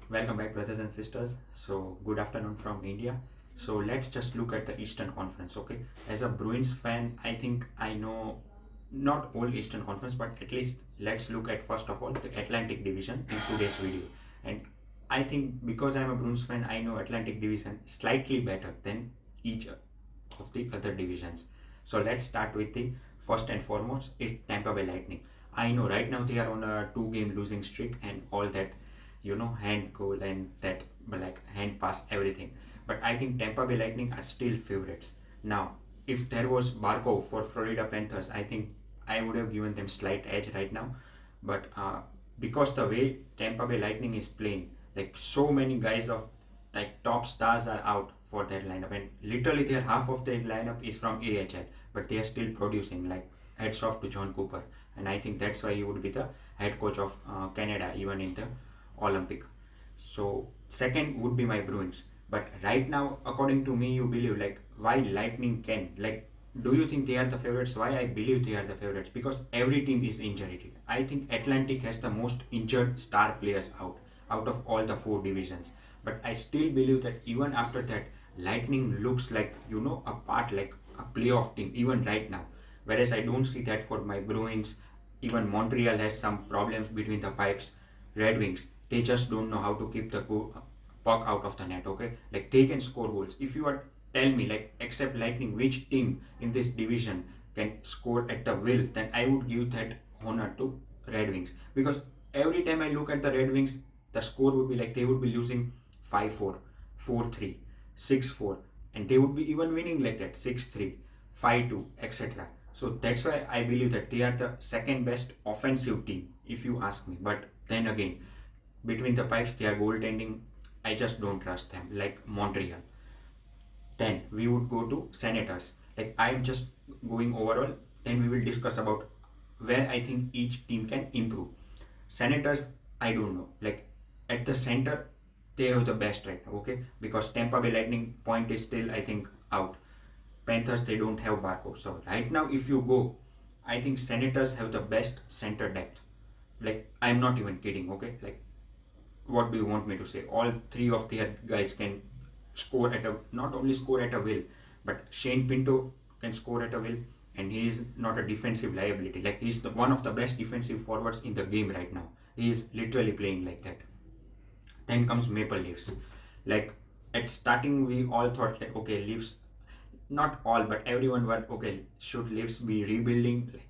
Welcome back, brothers and sisters. So, good afternoon from India. So, let's just look at the Eastern Conference, okay? As a Bruins fan, I think I know not all Eastern Conference, but at least let's look at first of all the Atlantic Division in today's video. And I think because I'm a Bruins fan, I know Atlantic Division slightly better than each of the other divisions. So, let's start with the first and foremost, it's Tampa Bay Lightning. I know right now they are on a 2 game losing streak and all that, hand goal and that like hand pass, everything. But I think Tampa Bay Lightning are still favorites. Now, if there was Barkov for Florida Panthers, I think I would have given them slight edge right now. But because the way Tampa Bay Lightning is playing, like so many guys of like top stars are out for that lineup, and literally their half of their lineup is from AHL, but they are still producing. Like heads off to John Cooper, and I think that's why he would be the head coach of Canada even in the Olympic. So second would be my Bruins. But right now, according to me, you believe like why Lightning can like. Do you think they are the favorites? Why I believe they are the favorites? Because every team is injured. I think Atlantic has the most injured star players out of all the 4 divisions. But I still believe that even after that, Lightning looks like a part like a playoff team even right now. Whereas I don't see that for my Bruins. Even Montreal has some problems between the pipes. Red Wings, they just don't know how to keep the puck out of the net. Okay, like they can score goals. If you are tell me like except Lightning, which team in this division can score at the will, then I would give that honor to Red Wings, because every time I look at the Red Wings, the score would be like they would be losing 5-4, 4-3, 6-4, and they would be even winning like that 6-3, 5-2, etc. So that's why I believe that they are the second best offensive team, if you ask me. But then again, between the pipes, their goaltending, I just don't trust them, like Montreal. Then we would go to Senators. Like I'm just going overall. Then we will discuss about where I think each team can improve. Senators, I don't know. Like at the center, they have the best right now, okay? Because Tampa Bay Lightning Point is still, I think, out. Panthers, they don't have Barco. So right now, if you go, I think Senators have the best center depth. Like I'm not even kidding, okay? Like what do you want me to say? All three of their guys can score at a not only score at a will, but Shane Pinto can score at a will, and he is not a defensive liability. Like he's one of the best defensive forwards in the game right now. He is literally playing like that. Then comes Maple Leafs. Like at starting, we all thought like okay, Leafs, not all, but everyone were okay. Should Leafs be rebuilding? Like,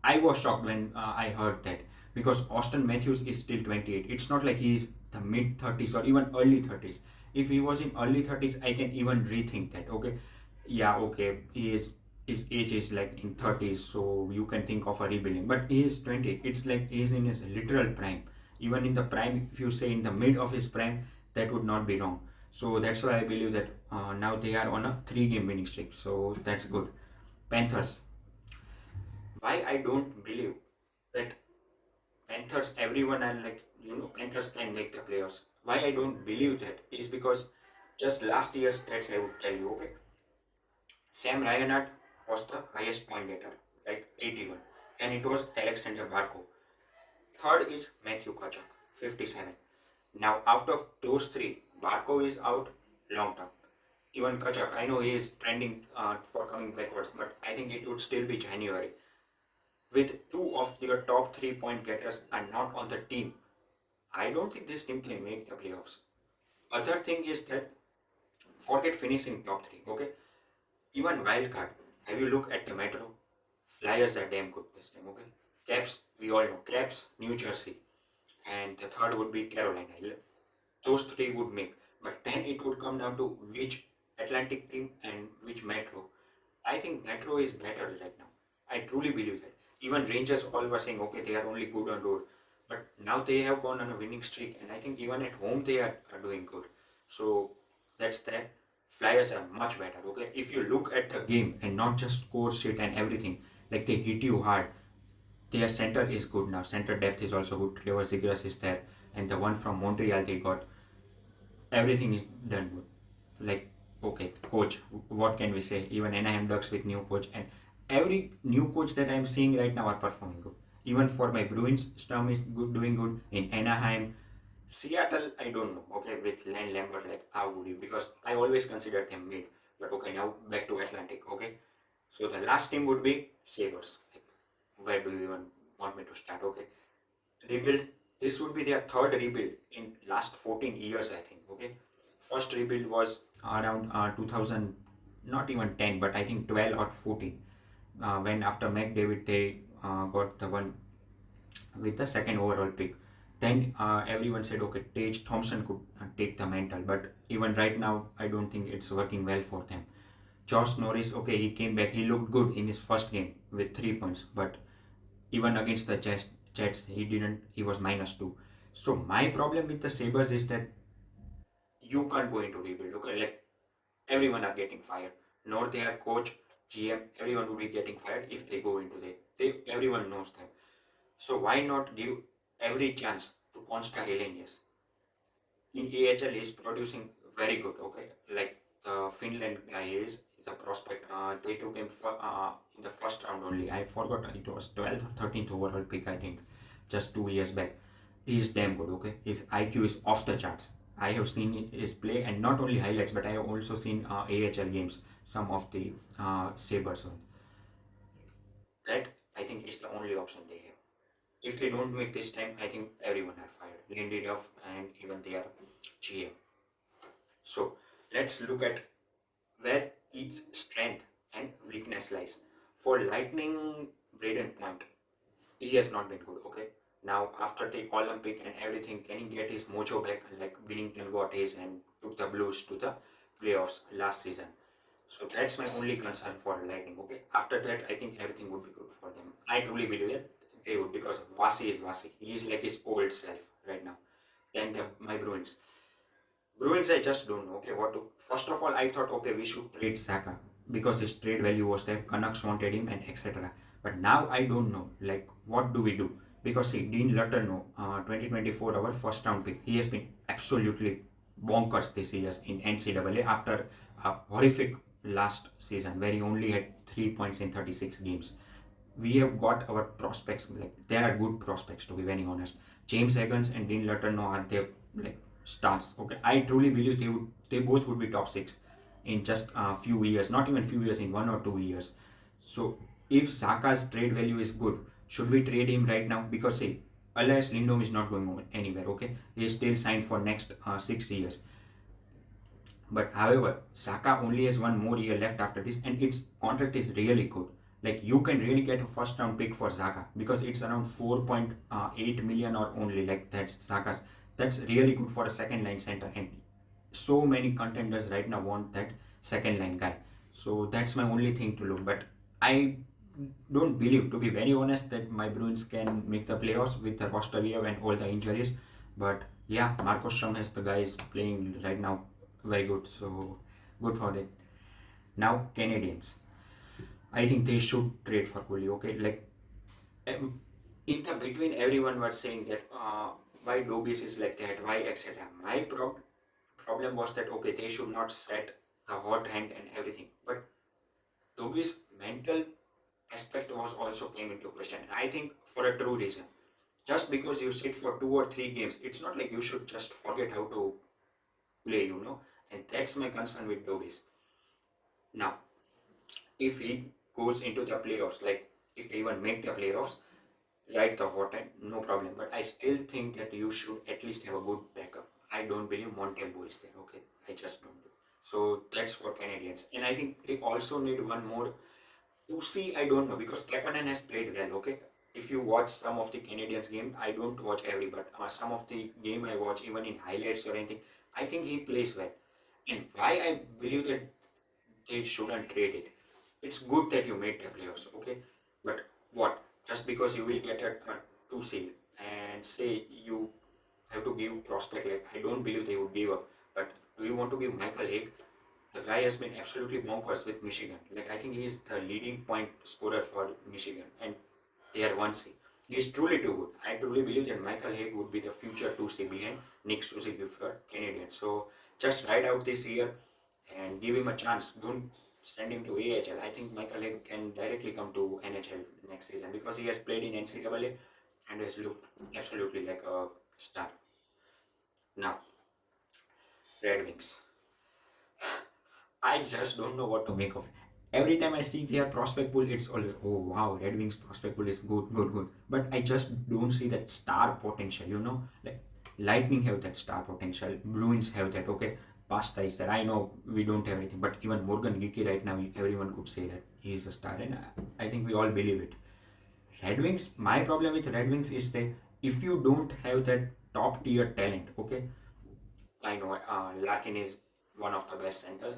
I was shocked when I heard that, because Austin Matthews is still 28. It's not like he's the mid 30s or even early 30s. If he was in early 30s, I can even rethink that. Okay, yeah, okay, his age is like in 30s, so you can think of a rebuilding. But he is 28. It's like he's in his literal prime. Even in the prime, if you say in the mid of his prime, that would not be wrong. So that's why I believe that now they are on a 3 game winning streak. So that's good. Panthers. Why I don't believe that Panthers, everyone are like, Panthers can make the playoffs. Why I don't believe that is because just last year's stats I would tell you, okay? Sam Ryanart was the highest point getter, like 81. And it was Alexander Barkov. Third is Matthew Tkachuk, 57. Now, out of those three, Barkov is out long term. Even Tkachuk, I know he is trending for coming backwards, but I think it would still be January. With 2 of your top 3 point getters are not on the team, I don't think this team can make the playoffs. Other thing is that forget finishing top 3, okay? Even wildcard, have you look at the Metro? Flyers are damn good this time, okay? Caps, we all know. Caps, New Jersey. And the third would be Carolina. Those three would make. But then it would come down to which Atlantic team and which Metro. I think Metro is better right now. I truly believe that. Even Rangers all were saying, okay, they are only good on road. But now they have gone on a winning streak, and I think even at home they are doing good. So that's that. Flyers are much better, okay? If you look at the game and not just score shit and everything, like they hit you hard, their center is good now. Center depth is also good. Trevor Zegras is there. And the one from Montreal they got, everything is done good. Like, okay, coach, what can we say? Even anaheimducks with new coach, and every new coach that I'm seeing right now are performing good. Even for my Bruins, Sturm is good, doing good in Anaheim. Seattle, I don't know. Okay, with Len Lambert, like how would you? Because I always considered them mid. But okay, now back to Atlantic. Okay, so the last team would be Sabres. Like, where do you even want me to start? Okay, rebuild. This would be their third rebuild in last 14 years, I think. Okay, first rebuild was around 2000, not even 10, but I think 12 or 14. When after McDavid they got the one with the second overall pick. Then everyone said, okay, Tage Thompson could take the mantle, but even right now, I don't think it's working well for them. Josh Norris, okay, he came back. He looked good in his first game with 3 points, but even against the Jets, he didn't. He was -2. So my problem with the Sabres is that you can't go into rebuild. Okay, like everyone are getting fired. Not their coach, GM, everyone will be getting fired if they go into the. They everyone knows them. So why not give every chance to Konsta Helenius? In AHL, he's producing very good. Okay, like the Finland guy is a prospect. They took him in the first round only. I forgot it was 12th or 13th overall pick. I think just 2 years back. He's damn good. Okay, his IQ is off the charts. I have seen his play, and not only highlights, but I have also seen AHL games. Some of the Sabres. That I think is the only option they have. If they don't make this time, I think everyone are fired. Lindy Ruff and even their GM. So let's look at where each strength and weakness lies. For Lightning, Brayden Point, he has not been good. Okay. Now after the Olympic and everything, can he get his mojo back like Winnington got his and took the Blues to the playoffs last season? So that's my only concern for Lightning. Okay. After that, I think everything would be good for them. I truly believe that they would because Vasi is Vasi. He is like his old self right now. Then my Bruins. Bruins, I just don't know. Okay, what to. First of all, I thought, okay, we should trade Zacha because his trade value was there. Canucks wanted him and etc. But now I don't know. Like, what do we do? Because see, Dean Lutterno, 2024, our first round pick, he has been absolutely bonkers this year in NCAA after a horrific last season where he only had 3 points in 36 games. We have got our prospects, like they are good prospects to be very honest. James Higgins and Dean Lutterno are their like stars. Okay, I truly believe they both would be top six in just a few years, not even few years, in 1 or 2 years. So if Saka's trade value is good, should we trade him right now? Because see, Elias Lindholm is not going anywhere. Okay, he is still signed for next 6 years. But however, Saka only has one more year left after this, and its contract is really good. Like you can really get a first round pick for Saka because it's around 4.8 million or only. Like that's Saka's. That's really good for a second line center, and so many contenders right now want that second line guy. So that's my only thing to look. But I don't believe, to be very honest, that my Bruins can make the playoffs with the roster we have and all the injuries. But yeah, Marcus Strom has the guys playing right now very good. So good for it. Now Canadiens. I think they should trade for goalie. Okay, like in the between, everyone was saying that why Dobis is like that, why etc. My problem was that okay, they should not set the hot hand and everything, but Dobis' mental aspect was also came into question. I think for a true reason. Just because you sit for 2 or 3 games, it's not like you should just forget how to play. And that's my concern with Dobis. Now, if he goes into the playoffs, like if they even make the playoffs, right the hot end, no problem. But I still think that you should at least have a good backup. I don't believe Montembeau is there, okay? I just don't do. So that's for Canadians. And I think they also need one more to see, I don't know, because Kapanen has played well, okay? If you watch some of the Canadians game, I don't watch every, but some of the game I watch, even in highlights or anything, I think he plays well. And why I believe that they shouldn't trade it. It's good that you made the playoffs, okay? But what? Just because you will get a 2 seed and say you have to give prospect, like I don't believe they would give up. But do you want to give Michael Hage? The guy has been absolutely bonkers with Michigan. Like I think he's the leading point scorer for Michigan, and they are 1 seed. He's truly too good. I truly believe that Michael Hage would be the future 2 seed behind Nick Suzuki for Canadians. So just ride out this year and give him a chance. Don't send him to AHL. I think Michael Hage can directly come to NHL next season because he has played in NCAA and has looked absolutely like a star. Now, Red Wings. I just don't know what to make of it. Every time I see their prospect pool, it's always, oh wow, Red Wings prospect pool is good, good, good. But I just don't see that star potential, Like Lightning have that star potential, Bruins have that, okay. Pasta is that. I know we don't have anything, but even Morgan Geeky right now, everyone could say that he's a star, and I think we all believe it. Red Wings, my problem with Red Wings is that if you don't have that top tier talent, okay, I know Larkin is one of the best centers.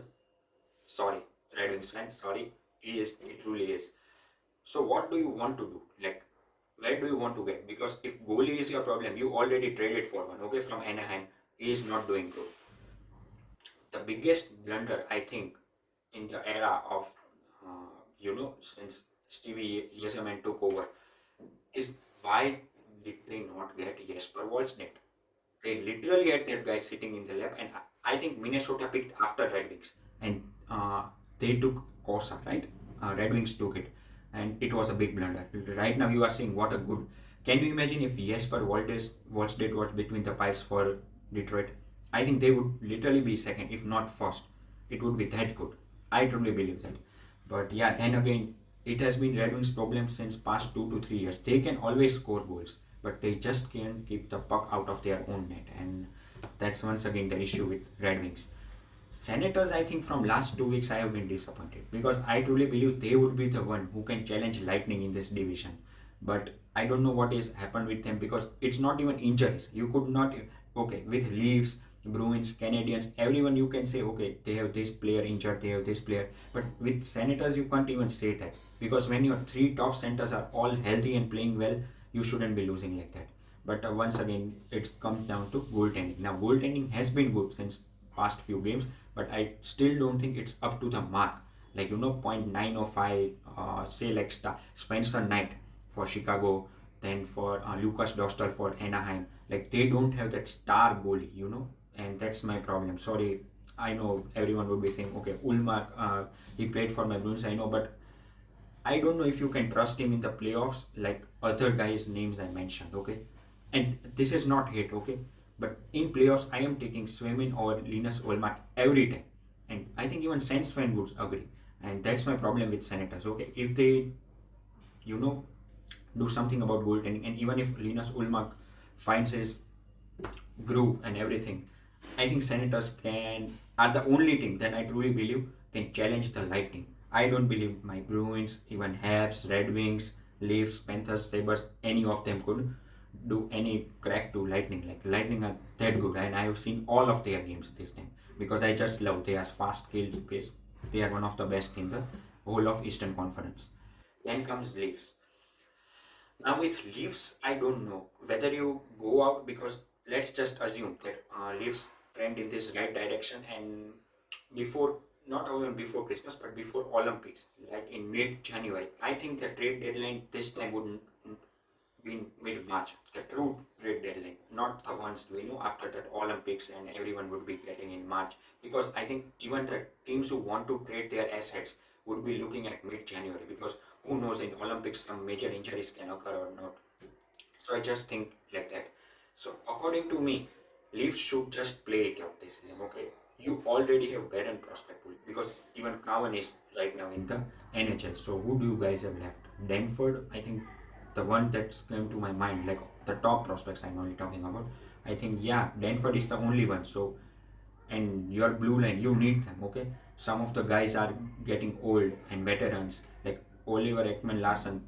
Sorry, Red Wings fan, sorry, he truly is. So what do you want to do? Like, where do you want to get? Because if goalie is your problem, you already traded for one, okay, from Anaheim. He is not doing good. The biggest blunder, I think, in the era of, since Stevie Yzerman took over, is why did they not get Jesper Wallstedt? They literally had that guy sitting in the lap, and I think Minnesota picked after Red Wings, and they took Kosa, right? Red Wings took it, and it was a big blunder. Right now, you are seeing what a good. Can you imagine if Jesper Wallstedt was between the pipes for Detroit? I think they would literally be second, if not first. It would be that good. I truly believe that. But yeah, then again, it has been Red Wings' problem since past 2 to 3 years. They can always score goals, but they just can't keep the puck out of their own net, and that's once again the issue with Red Wings. Senators, I think from last 2 weeks I have been disappointed because I truly believe they would be the one who can challenge Lightning in this division. But I don't know what is happened with them because it's not even injuries. You could not, okay, with Leafs, Bruins, Canadiens, everyone you can say, okay, they have this player injured, they have this player. But with Senators, you can't even say that because when your three top centers are all healthy and playing well, you shouldn't be losing like that. But once again, it comes down to goaltending. Now, goaltending has been good since past few games, but I still don't think it's up to the mark. Like, 0.905, say like Spencer Knight for Chicago, then for Lucas Dostal for Anaheim. Like, they don't have that star goalie, and that's my problem. Sorry, I know everyone would be saying, okay, Ulmark, he played for my Bruins, I know, but I don't know if you can trust him in the playoffs like other guys' names I mentioned, okay? And this is not hate, okay? But in playoffs, I am taking Swayman or Linus Olmark every time. And I think even Sens fan would agree. And that's my problem with Senators, okay? If they, you know, do something about goaltending, and even if Linus Olmark finds his groove and everything, I think Senators are the only team that I truly believe can challenge the Lightning. I don't believe my Bruins, even Habs, Red Wings, Leafs, Panthers, Sabres, any of them could do any crack to Lightning. Like Lightning are that good, and I have seen all of their games this time because I just love their fast skilled pace. They are one of the best in the whole of Eastern Conference. Then comes Leafs. Now with Leafs, I don't know whether you go out because let's just assume that Leafs trend in this right direction and before, not even before Christmas, but before Olympics, like in mid-January, I think the trade deadline this time would be in mid-March, the true trade deadline, not the ones we know after that Olympics and everyone would be getting in March. Because I think even the teams who want to trade their assets would be looking at mid-January because who knows in Olympics some major injuries can occur or not. So I just think like that. So according to me, Leafs should just play it out this season. Okay, you already have barren prospect pool because even Cowan is right now in the NHL. So who do you guys have left? Danford, I think the one that's came to my mind, like the top prospects I'm only talking about. I think yeah, Danford is the only one. So and your blue line, you need them. Okay, some of the guys are getting old and veterans like Oliver Ekman Larson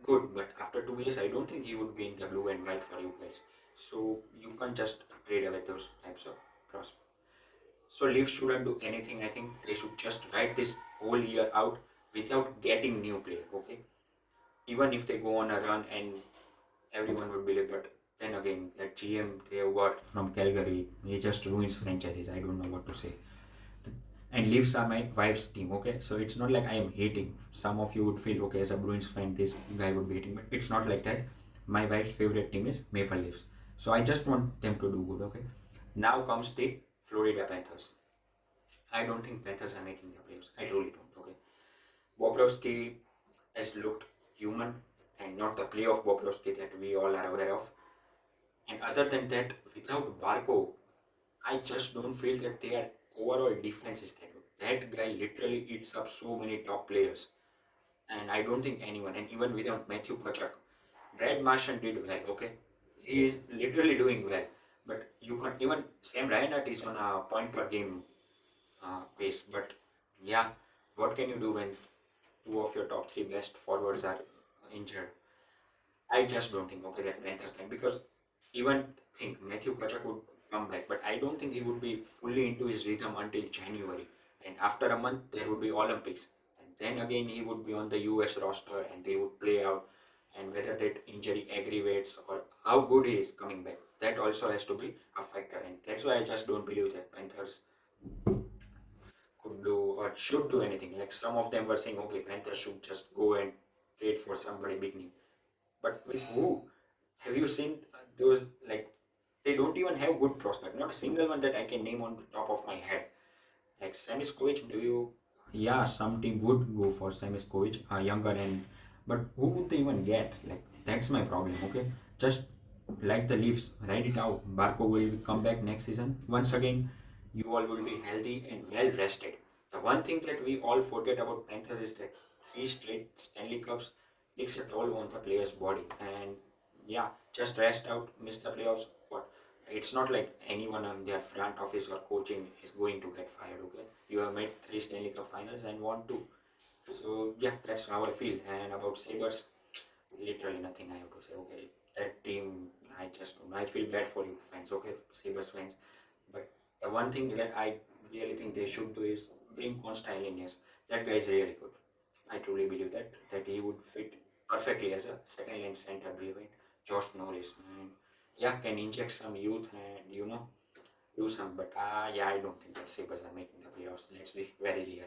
good, but after 2 years, I don't think he would be in the blue and white for you guys. So you can't just trade away those types of prospects. So Leafs shouldn't do anything. I think they should just ride this whole year out without getting new player. Okay, even if they go on a run and everyone would believe, but then again, that GM they have got from Calgary, he just ruins franchises. I don't know what to say. And Leafs are my wife's team, okay? So it's not like I am hating. Some of you would feel, okay, as a Bruins fan, this guy would be hating, but it's not like that. My wife's favorite team is Maple Leafs. So I just want them to do good, okay? Now comes the Florida Panthers. I don't think Panthers are making the playoffs. I really don't, okay? Bobrovsky has looked human and not the playoff Bobrovsky that we all are aware of. And other than that, without Barco, I just don't feel that their overall defense is that good. That guy literally eats up so many top players, and I don't think anyone, and even without Matthew Kachuk, Brad Marchand did well. Okay, he is literally doing well, but you can't even Sam Reinhart is on a point per game pace. But yeah, what can you do when two of your top three best forwards are injured? I just don't think that Panthers can, because even think Matthew Kachuk would come back, but I don't think he would be fully into his rhythm until January. And after a month, there would be Olympics, and then again he would be on the US roster, and they would play out. And whether that injury aggravates or how good he is coming back, that also has to be a factor. And that's why I just don't believe that Panthers could do or should do anything. Like some of them were saying, okay, Panthers should just go and trade for somebody big name. But with who? Have you seen those? Like, they don't even have good prospect. Not a single one that I can name on the top of my head. Like Samiskovic, do you? Yeah, some team would go for Samiskovic, a younger end, but who would they even get? Like, that's my problem. Okay, just like the Leafs, write it out. Barco will come back next season. Once again, you all will be healthy and well rested. The one thing that we all forget about Panthers is that three straight Stanley Cups takes a toll on the player's body. And yeah, just rest out, miss the playoffs. What? It's not like anyone on their front office or coaching is going to get fired. Okay, you have made three Stanley Cup finals and won two. So yeah, that's how I feel. And about Sabres, literally nothing I have to say. Okay, that team, I feel bad for you fans. Okay, Sabres fans. But the one thing that I really think they should do is bring Konsta Helenius. That guy is really good. I truly believe that he would fit perfectly as a second line center behind Josh Norris, and yeah, can inject some youth and do some. But yeah, I don't think that Sabres are making the playoffs. Let's be very real.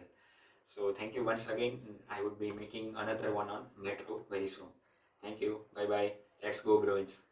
So thank you once again. I would be making another one on Metro very soon. Thank you. Bye bye. Let's go Bruins.